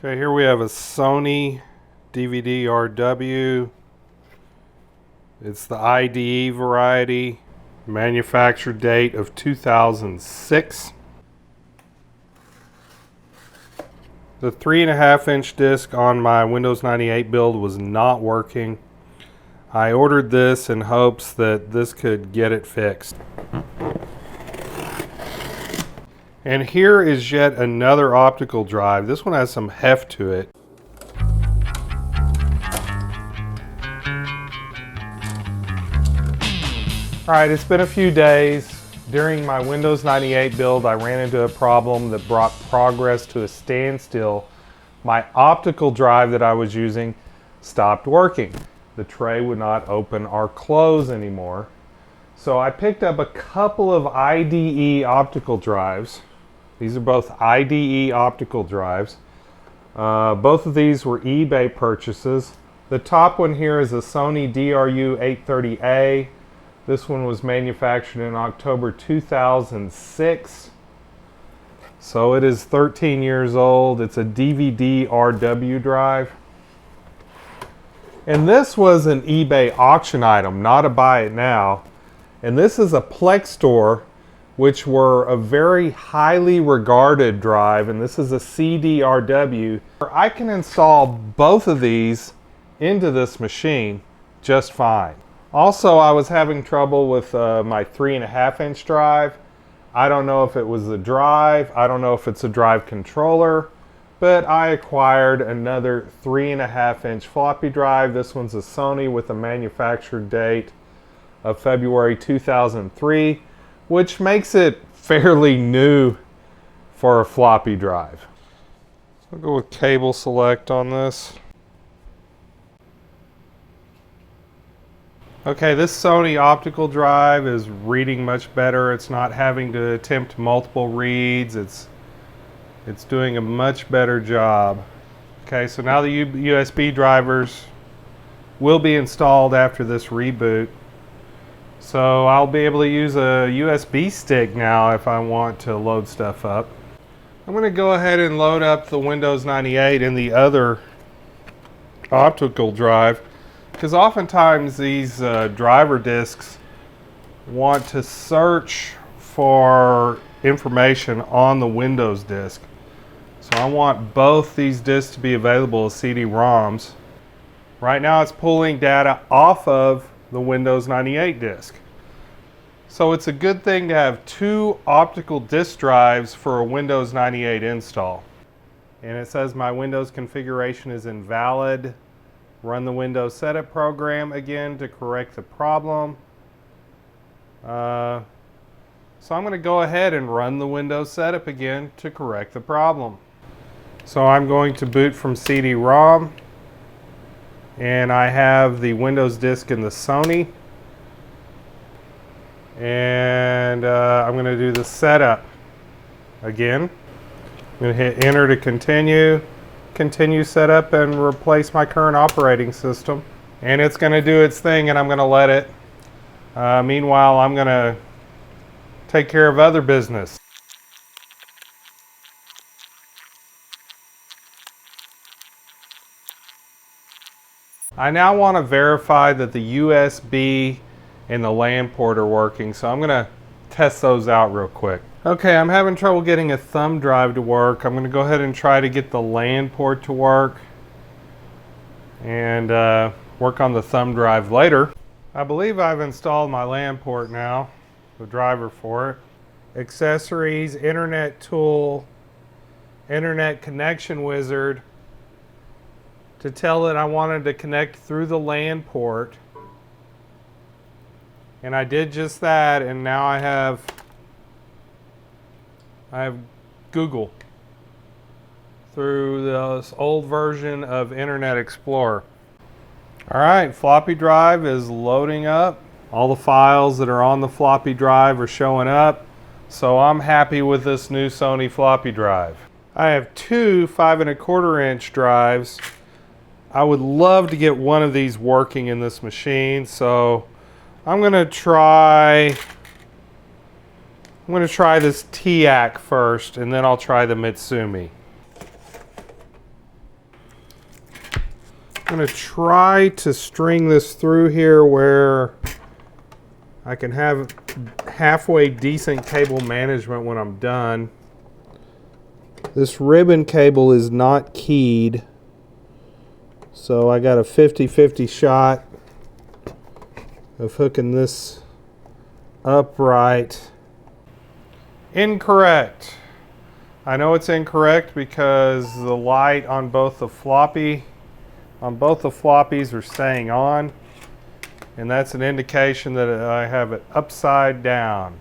Okay, here we have a Sony DVD-RW. It's the IDE variety, manufacture date of 2006. The 3.5-inch disc on my Windows 98 build was not working. I ordered this in hopes that this could get it fixed. And here is yet another optical drive. This one has some heft to it. Alright, it's been a few days. During my Windows 98 build, I ran into a problem that brought progress to a standstill. My optical drive that I was using stopped working. The tray would not open or close anymore. So I picked up a couple of IDE optical drives. These are both IDE optical drives. Both of these were eBay purchases. The top one here is a Sony DRU-830A. This one was manufactured in October 2006. So it is 13 years old. It's a DVD-RW drive. And this was an eBay auction item, not a buy it now. And this is a Plextor, which were a very highly regarded drive, and this is a CD-RW. I can install both of these into this machine just fine. Also, I was having trouble with my 3.5-inch drive. I don't know if it was the drive, I don't know if it's a drive controller, but I acquired another 3.5-inch floppy drive. This one's a Sony with a manufacture date of February 2003. Which makes it fairly new for a floppy drive. So I'll go with cable select on this. Okay, this Sony optical drive is reading much better. It's not having to attempt multiple reads. It's doing a much better job. Okay, so now the USB drivers will be installed after this reboot. So I'll be able to use a USB stick now if I want to load stuff up. I'm going to go ahead and load up the Windows 98 in the other optical drive, because oftentimes these driver disks want to search for information on the Windows disk. So I want both these disks to be available as CD-ROMs. Right now it's pulling data off of the Windows 98 disk. So it's a good thing to have two optical disk drives for a Windows 98 install. And it says my Windows configuration is invalid. Run the Windows setup program again to correct the problem. So I'm going to go ahead and run the Windows setup again to correct the problem. So I'm going to boot from CD-ROM. And I have the Windows disk in the Sony. And I'm going to do the setup again. I'm going to hit enter to continue setup and replace my current operating system. And it's going to do its thing, and I'm going to let it. Meanwhile, I'm going to take care of other business. I now want to verify that the USB and the LAN port are working, so I'm going to test those out real quick. Okay, I'm having trouble getting a thumb drive to work. I'm going to go ahead and try to get the LAN port to work and work on the thumb drive later. I believe I've installed my LAN port now, the driver for it. Accessories, Internet Tool, Internet Connection Wizard, to tell it I wanted to connect through the LAN port. And I did just that, and now I have Google through this old version of Internet Explorer. Alright, floppy drive is loading up. All the files that are on the floppy drive are showing up. So I'm happy with this new Sony floppy drive. I have two 5.25-inch drives. I would love to get one of these working in this machine, so I'm going to try this Teac first, and then I'll try the Mitsumi. I'm going to try to string this through here where I can have halfway decent cable management when I'm done. This ribbon cable is not keyed, so I got a 50-50 shot of hooking this upright. Incorrect. I know it's incorrect because the light on both the floppies are staying on, and that's an indication that I have it upside down.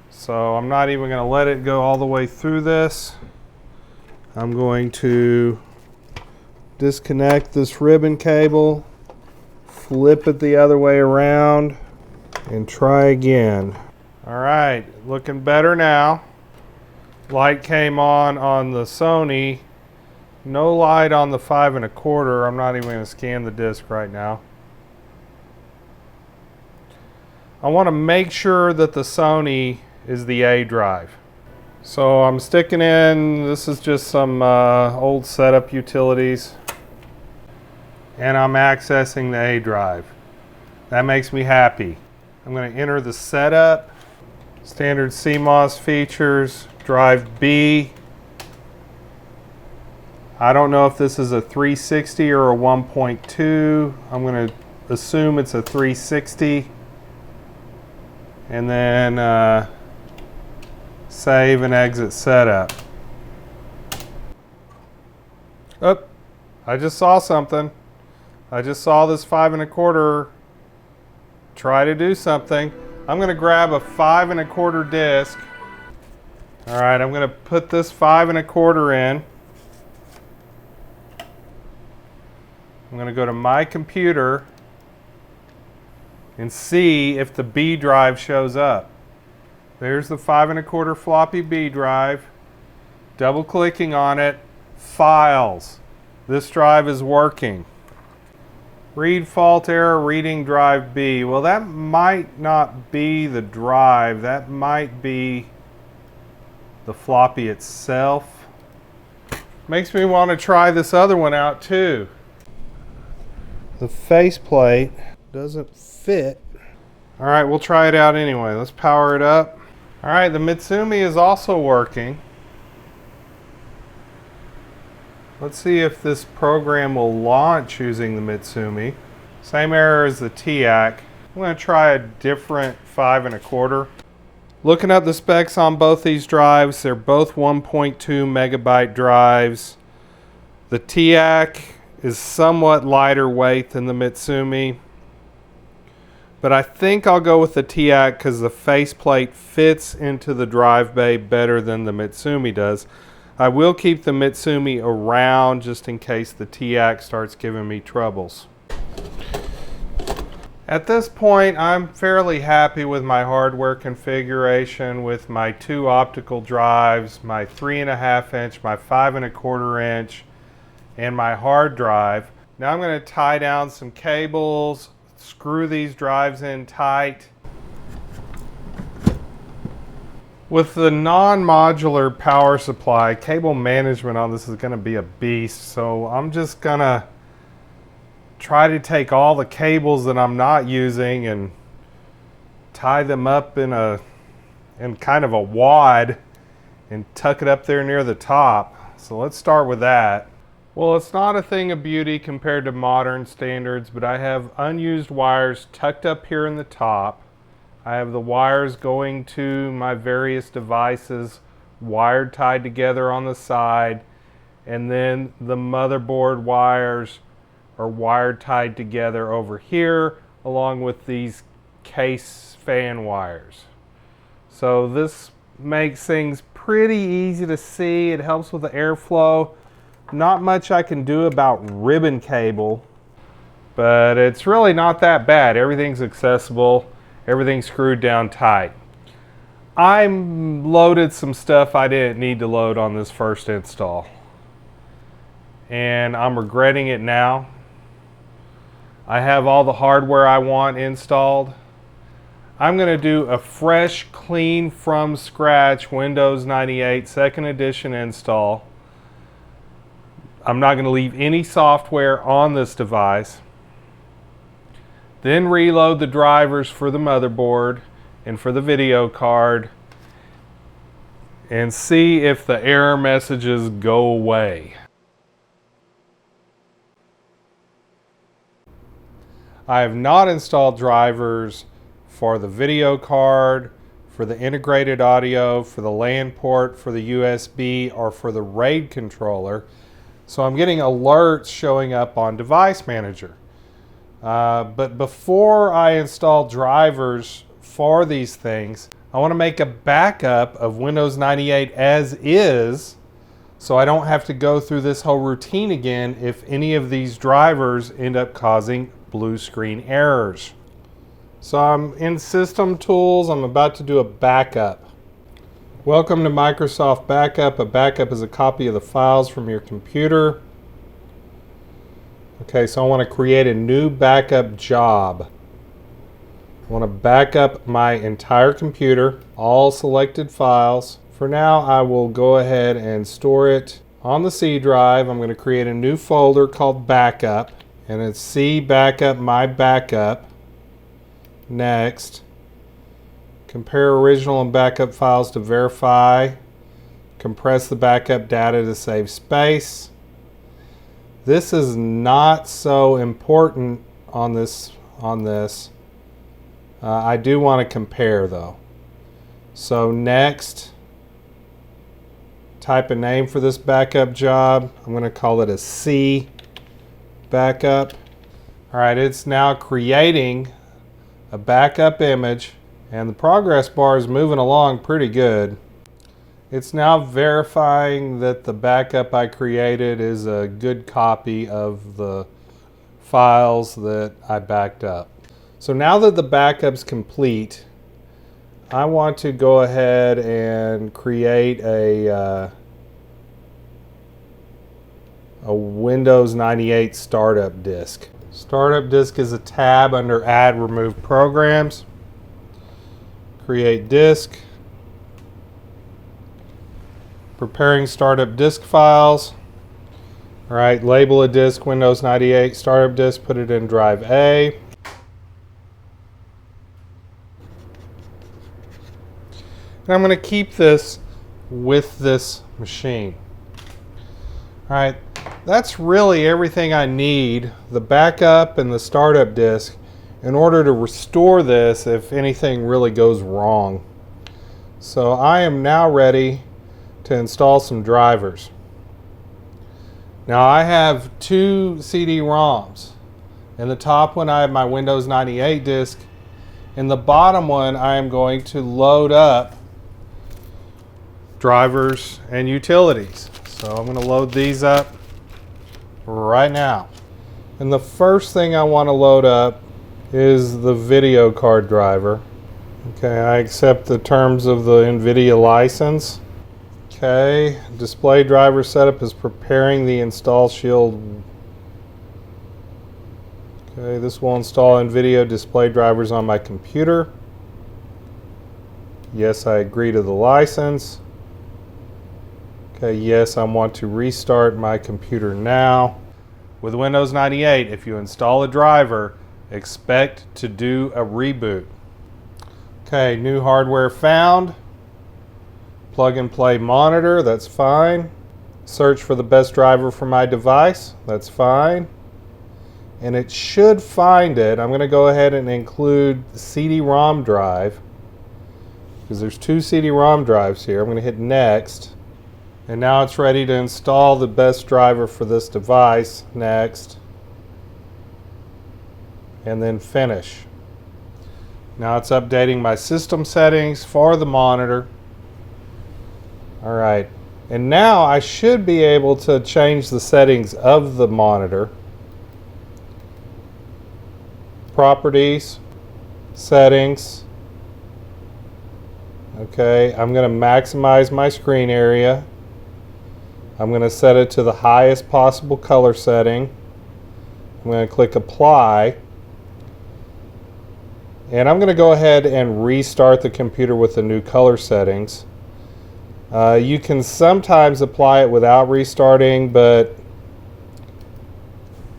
So I'm not even going to let it go all the way through this. I'm going to disconnect this ribbon cable, flip it the other way around, and try again. All right, looking better now. Light came on the Sony. No light on the 5 1/4. I'm not even going to scan the disc right now. I want to make sure that the Sony is the A drive. So I'm sticking in, this is just some old setup utilities, and I'm accessing the A drive. That makes me happy. I'm going to enter the setup, standard CMOS features, drive B. I don't know if this is a 360 or a 1.2. I'm going to assume it's a 360. And then save and exit setup. Oh, I just saw something. I just saw this 5 1/4 try to do something. I'm going to grab a 5 1/4 disc. All right, I'm going to put this 5 1/4 in. I'm going to go to my computer and see if the B drive shows up. There's the 5 1/4 floppy B drive. Double clicking on it, files. This drive is working. Read fault error, reading drive B. Well, that might not be the drive. That might be the floppy itself. Makes me want to try this other one out too. The faceplate doesn't fit. All right, we'll try it out anyway. Let's power it up. All right, the Mitsumi is also working. Let's see if this program will launch using the Mitsumi. Same error as the Teac. I'm going to try a different 5 1/4. Looking at the specs on both these drives, they're both 1.2 megabyte drives. The Teac is somewhat lighter weight than the Mitsumi, but I think I'll go with the Teac because the faceplate fits into the drive bay better than the Mitsumi does. I will keep the Mitsumi around just in case the Teac starts giving me troubles. At this point, I'm fairly happy with my hardware configuration with my 2 optical drives, my 3.5 inch, my 5 1/4 inch, and my hard drive. Now I'm going to tie down some cables, screw these drives in tight. With the non-modular power supply, cable management on this is going to be a beast, so I'm just going to try to take all the cables that I'm not using and tie them up in kind of a wad and tuck it up there near the top. So let's start with that. Well, it's not a thing of beauty compared to modern standards, but I have unused wires tucked up here in the top. I have the wires going to my various devices wired tied together on the side, and then the motherboard wires are wired tied together over here along with these case fan wires. So this makes things pretty easy to see. It helps with the airflow. Not much I can do about ribbon cable, but it's really not that bad. Everything's accessible. Everything's screwed down tight. I loaded some stuff I didn't need to load on this first install, and I'm regretting it now. I have all the hardware I want installed. I'm going to do a fresh, clean, from scratch Windows 98 2nd edition install. I'm not going to leave any software on this device. Then reload the drivers for the motherboard and for the video card and see if the error messages go away. I have not installed drivers for the video card, for the integrated audio, for the LAN port, for the USB, or for the RAID controller. So I'm getting alerts showing up on Device Manager. But before I install drivers for these things, I want to make a backup of Windows 98 as is, so I don't have to go through this whole routine again if any of these drivers end up causing blue screen errors. So I'm in System Tools. I'm about to do a backup. Welcome to Microsoft Backup. A backup is a copy of the files from your computer. Okay, so I want to create a new backup job. I want to back up my entire computer, all selected files. For now, I will go ahead and store it on the C drive. I'm going to create a new folder called Backup, and it's C Backup My Backup. Next, compare original and backup files to verify. Compress the backup data to save space. This is not so important on this. I do want to compare though. So next, type a name for this backup job. I'm going to call it a C backup. All right, it's now creating a backup image, and the progress bar is moving along pretty good. It's now verifying that the backup I created is a good copy of the files that I backed up. So now that the backup's complete, I want to go ahead and create a Windows 98 startup disk. Startup disk is a tab under Add Remove Programs. Create disk. Preparing startup disk files. All right, label a disk Windows 98 startup disk, put it in drive A. And I'm going to keep this with this machine. All right, that's really everything I need, the backup and the startup disk, in order to restore this if anything really goes wrong. So I am now ready to install some drivers. Now I have two CD-ROMs. In the top one I have my Windows 98 disk. In the bottom one I am going to load up drivers and utilities. So I'm going to load these up right now. And the first thing I want to load up is the video card driver. Okay, I accept the terms of the NVIDIA license. Okay, display driver setup is preparing the install shield. Okay, this will install NVIDIA display drivers on my computer. Yes, I agree to the license. Okay, yes, I want to restart my computer now. With Windows 98, if you install a driver, expect to do a reboot. Okay, new hardware found. Plug and play monitor, that's fine. Search for the best driver for my device, that's fine. And it should find it. I'm going to go ahead and include the CD-ROM drive, because there's two CD-ROM drives here. I'm going to hit next. And now it's ready to install the best driver for this device. Next. And then finish. Now it's updating my system settings for the monitor. Alright. And now I should be able to change the settings of the monitor. Properties. Settings. Okay, I'm going to maximize my screen area. I'm going to set it to the highest possible color setting. I'm going to click Apply. And I'm going to go ahead and restart the computer with the new color settings. You can sometimes apply it without restarting, but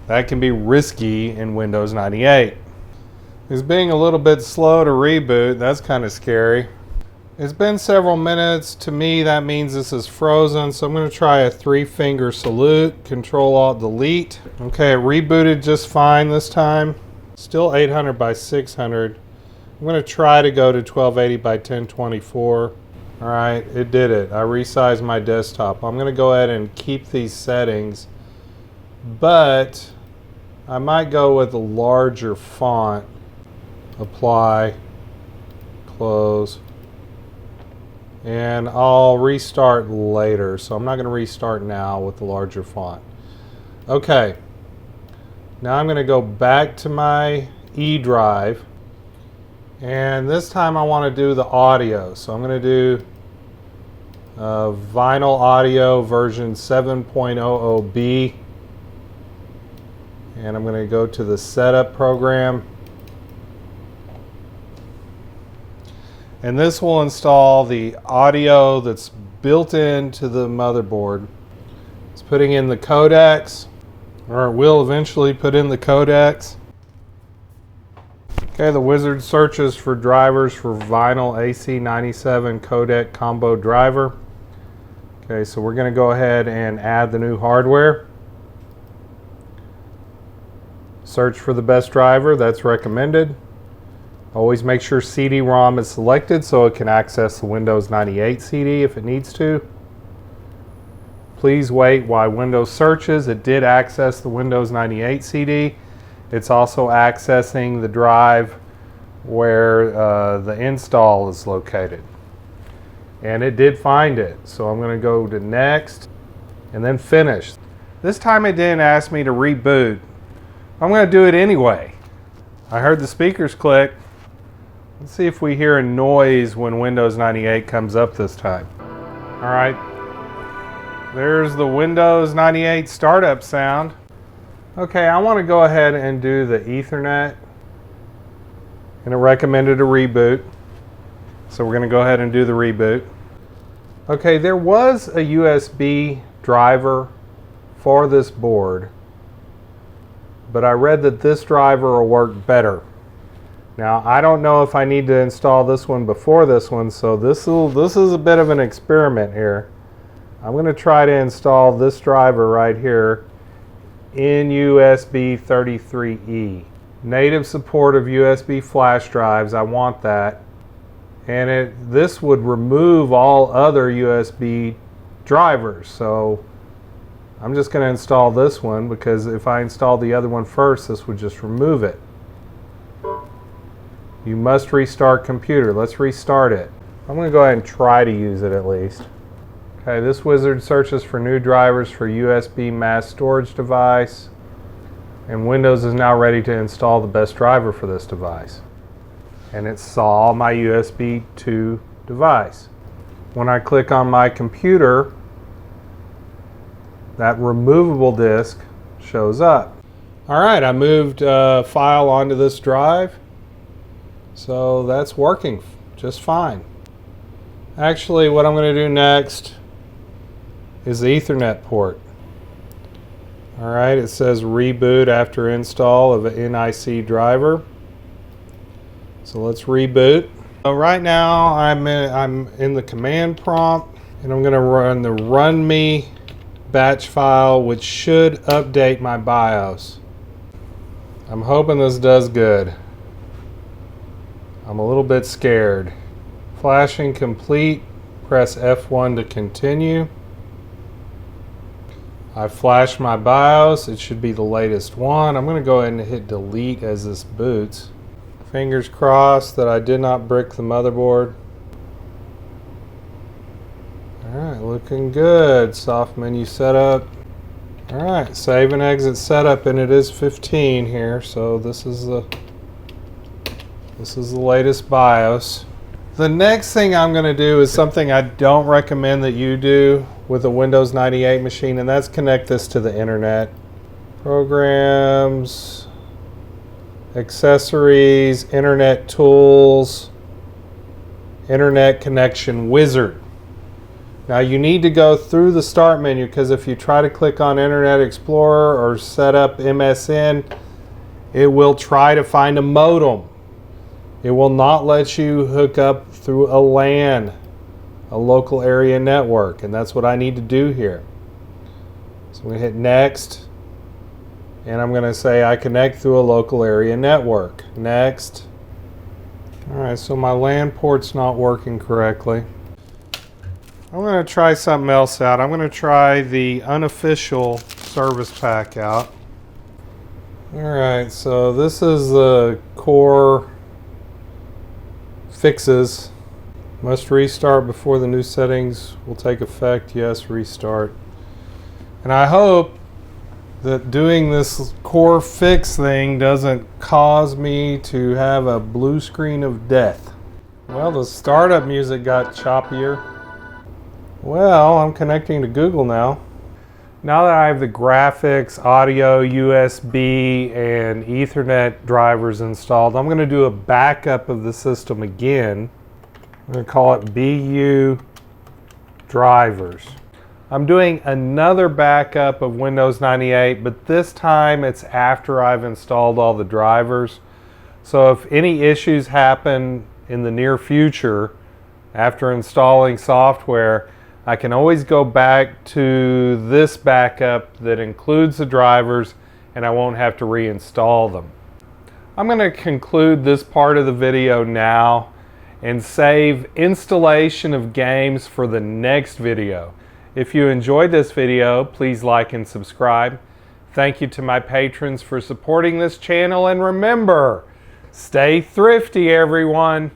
That can be risky in Windows 98. It's being a little bit slow to reboot. That's kind of scary. It's been several minutes. To me, that means this is frozen. So I'm going to try a 3-finger salute. Control-Alt-Delete. Okay, it rebooted just fine this time. Still 800 by 600. I'm going to try to go to 1280 by 1024. All right, it did it. I resized my desktop. I'm going to go ahead and keep these settings, but I might go with a larger font. Apply, close, and I'll restart later. So I'm not going to restart now with the larger font. Okay, now I'm going to go back to my E drive, and this time I want to do the audio. So I'm going to do vinyl audio version 7.00B, and I'm going to go to the setup program. And this will install the audio that's built into the motherboard. It's putting in the codecs, or it will eventually put in the codecs. Okay, the wizard searches for drivers for vinyl AC97 codec combo driver. Okay, so we're going to go ahead and add the new hardware. Search for the best driver that's recommended. Always make sure CD-ROM is selected so it can access the Windows 98 CD if it needs to. Please wait while Windows searches. It did access the Windows 98 CD. It's also accessing the drive where the install is located. And it did find it. So I'm going to go to next and then finish. This time it didn't ask me to reboot. I'm going to do it anyway. I heard the speakers click. Let's see if we hear a noise when Windows 98 comes up this time. All right, there's the Windows 98 startup sound. Okay, I want to go ahead and do the Ethernet, and it recommended a reboot. So we're going to go ahead and do the reboot. Okay, there was a USB driver for this board, but I read that this driver will work better. Now, I don't know if I need to install this one before this one, so this is a bit of an experiment here. I'm going to try to install this driver right here in USB 33E. Native support of USB flash drives, I want that. And this would remove all other USB drivers. So I'm just going to install this one, because if I install the other one first, this would just remove it. You must restart computer. Let's restart it. I'm going to go ahead and try to use it at least. Okay, this wizard searches for new drivers for USB mass storage device, and Windows is now ready to install the best driver for this device. And it saw my USB 2 device. When I click on my computer, that removable disk shows up. All right, I moved a file onto this drive. So that's working just fine. Actually, what I'm going to do next is the Ethernet port. All right, it says reboot after install of an NIC driver. So let's reboot. So right now I'm in the command prompt, and I'm going to run the runme batch file, which should update my BIOS. I'm hoping this does good. I'm a little bit scared. Flashing complete. Press F1 to continue. I flashed my BIOS. It should be the latest one. I'm going to go ahead and hit delete as this boots. Fingers crossed that I did not brick the motherboard. Alright, looking good. Soft menu setup. Alright, save and exit setup, and it is 15 here, so this is the latest BIOS. The next thing I'm going to do is something I don't recommend that you do with a Windows 98 machine, and that's connect this to the internet. Programs, accessories, internet tools, internet connection wizard. Now you need to go through the start menu, because if you try to click on Internet Explorer or set up MSN, it will try to find a modem. It will not let you hook up through a LAN, a local area network, and that's what I need to do here. So I'm going to hit next, and I'm going to say I connect through a local area network. Next. Alright, so my LAN port's not working correctly. I'm going to try something else out. I'm going to try the unofficial service pack out. Alright, so this is the core fixes. Must restart before the new settings will take effect. Yes, restart. And I hope that doing this core fix thing doesn't cause me to have a blue screen of death. Well, the startup music got choppier. Well, I'm connecting to Google now. Now that I have the graphics, audio, USB, and Ethernet drivers installed, I'm going to do a backup of the system again. I'm going to call it BU drivers. I'm doing another backup of Windows 98, but this time it's after I've installed all the drivers. So if any issues happen in the near future after installing software, I can always go back to this backup that includes the drivers, and I won't have to reinstall them. I'm going to conclude this part of the video now and save installation of games for the next video. If you enjoyed this video, please like and subscribe. Thank you to my patrons for supporting this channel, and remember, stay thrifty, everyone.